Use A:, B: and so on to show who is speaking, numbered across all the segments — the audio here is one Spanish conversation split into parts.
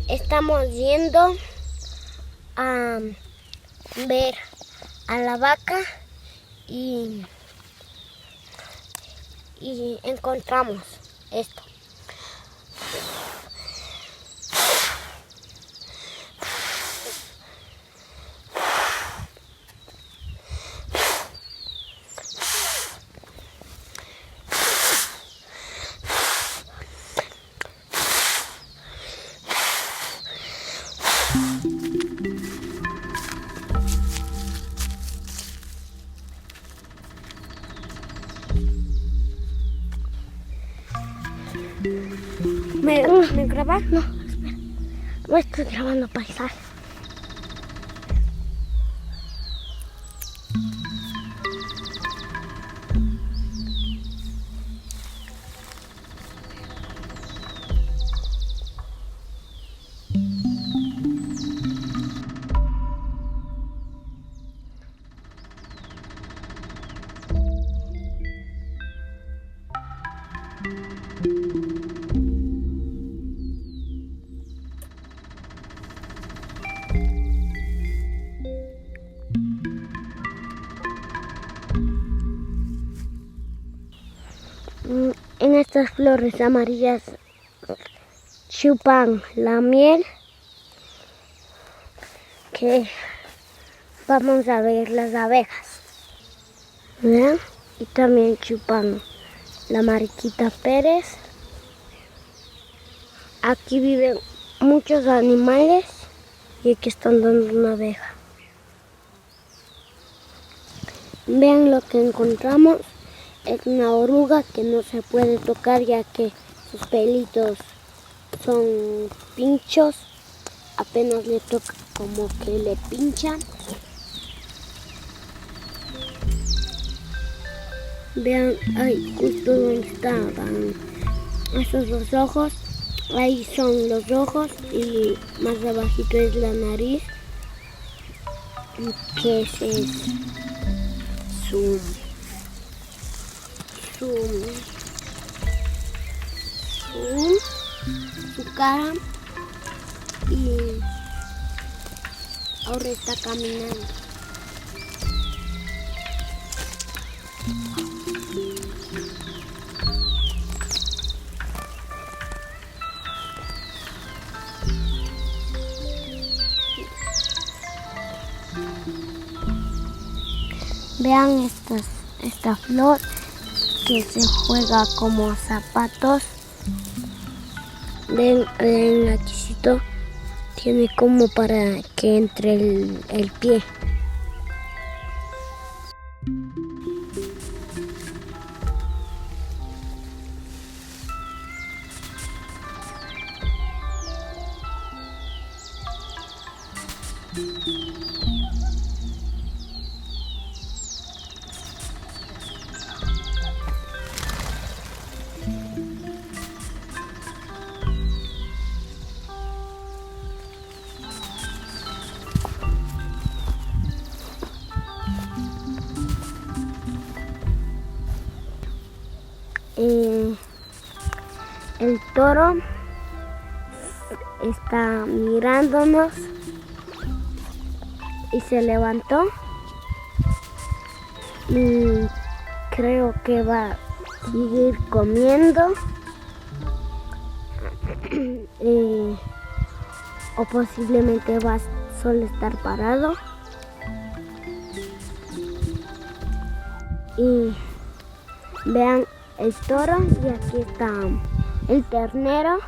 A: Estamos yendo a ver a la vaca y encontramos esto. ¿Me grabas? No, espera. No estoy grabando paisaje. En estas flores amarillas chupan la miel que vamos a ver las abejas. ¿Vean? Y también chupan la mariquita Pérez. Aquí viven muchos animales y aquí están dando una abeja. Vean lo que encontramos. Es una oruga que no se puede tocar ya que sus pelitos son pinchos. Apenas le toca como que le pinchan. Vean ahí justo donde estaban esos dos ojos. Ahí son los ojos y más abajito es la nariz. Que ese es su cara y ahora está caminando. Vean esta flor que se juega como zapatos. Ven aquícito, tiene como para que entre el pie. El toro está mirándonos y se levantó y creo que va a seguir comiendo o posiblemente va a solo estar parado. Y vean el toro y aquí está el ternero.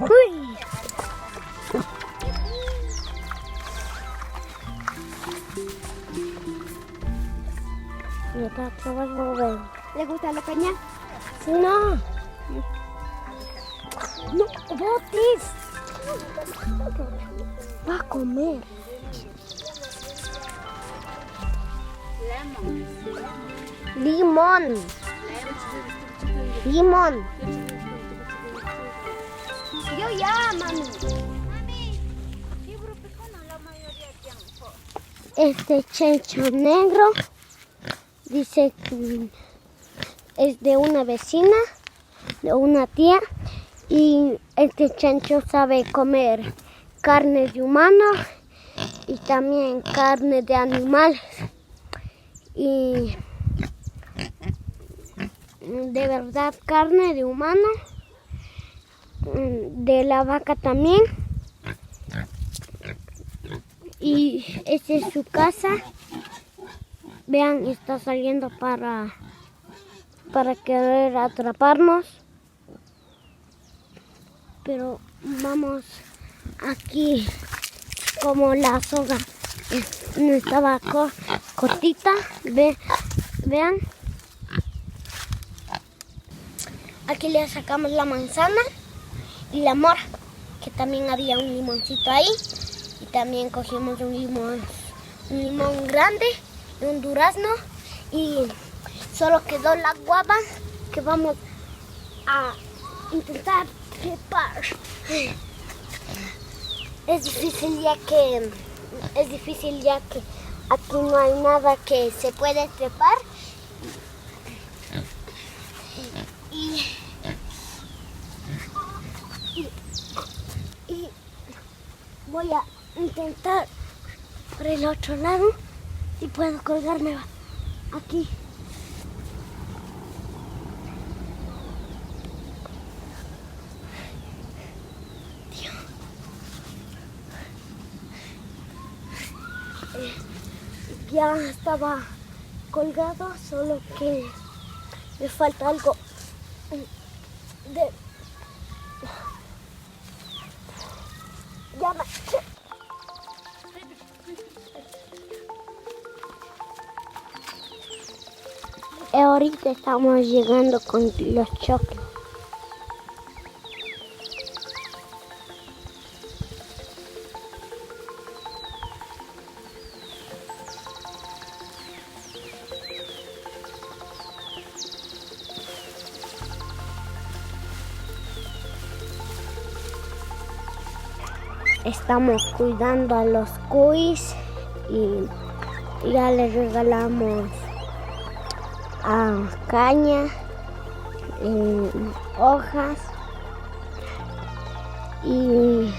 A: Uy. ¿Le gusta la caña? No. No botes. Va a comer. Limón. Limón. Yo ya, mami. Este chancho negro dice que es de una vecina, de una tía, y este chancho sabe comer carne de humanos y también carne de animales. Y de verdad carne de humano, de la vaca también. Y esta es su casa. Vean, está saliendo para querer atraparnos. Pero vamos aquí, como la soga estaba cortita. Vean. Aquí le sacamos la manzana y la mora, que también había un limoncito ahí. Y también cogimos un limón grande y un durazno. Y solo quedó la guava que vamos a intentar trepar. Es difícil ya que aquí no hay nada que se puede trepar. Y voy a intentar por el otro lado si puedo colgarme aquí. Ya estaba colgado, solo que me falta algo de... Ya me... Ahorita estamos llegando con los choclos. Estamos cuidando a los cuis y ya les regalamos caña, hojas, y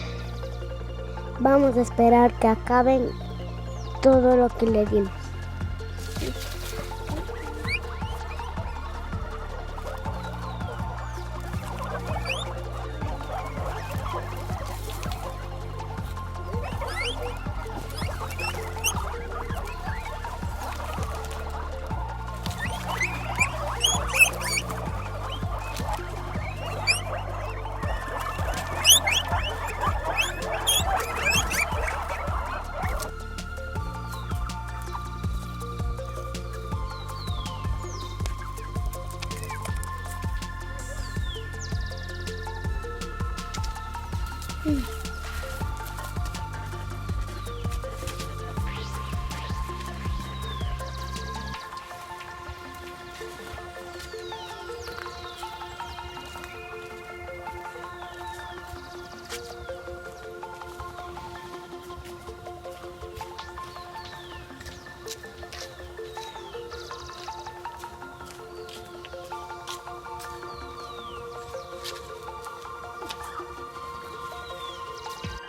A: vamos a esperar que acaben todo lo que le dimos.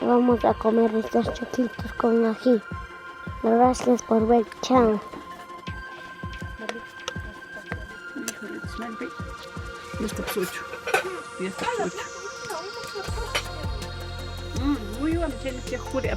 A: Vamos a comer estos choquitos con ají. Gracias por ver. Chao.
B: Jest to psuciu. Ui, ładnie, cię chóry, a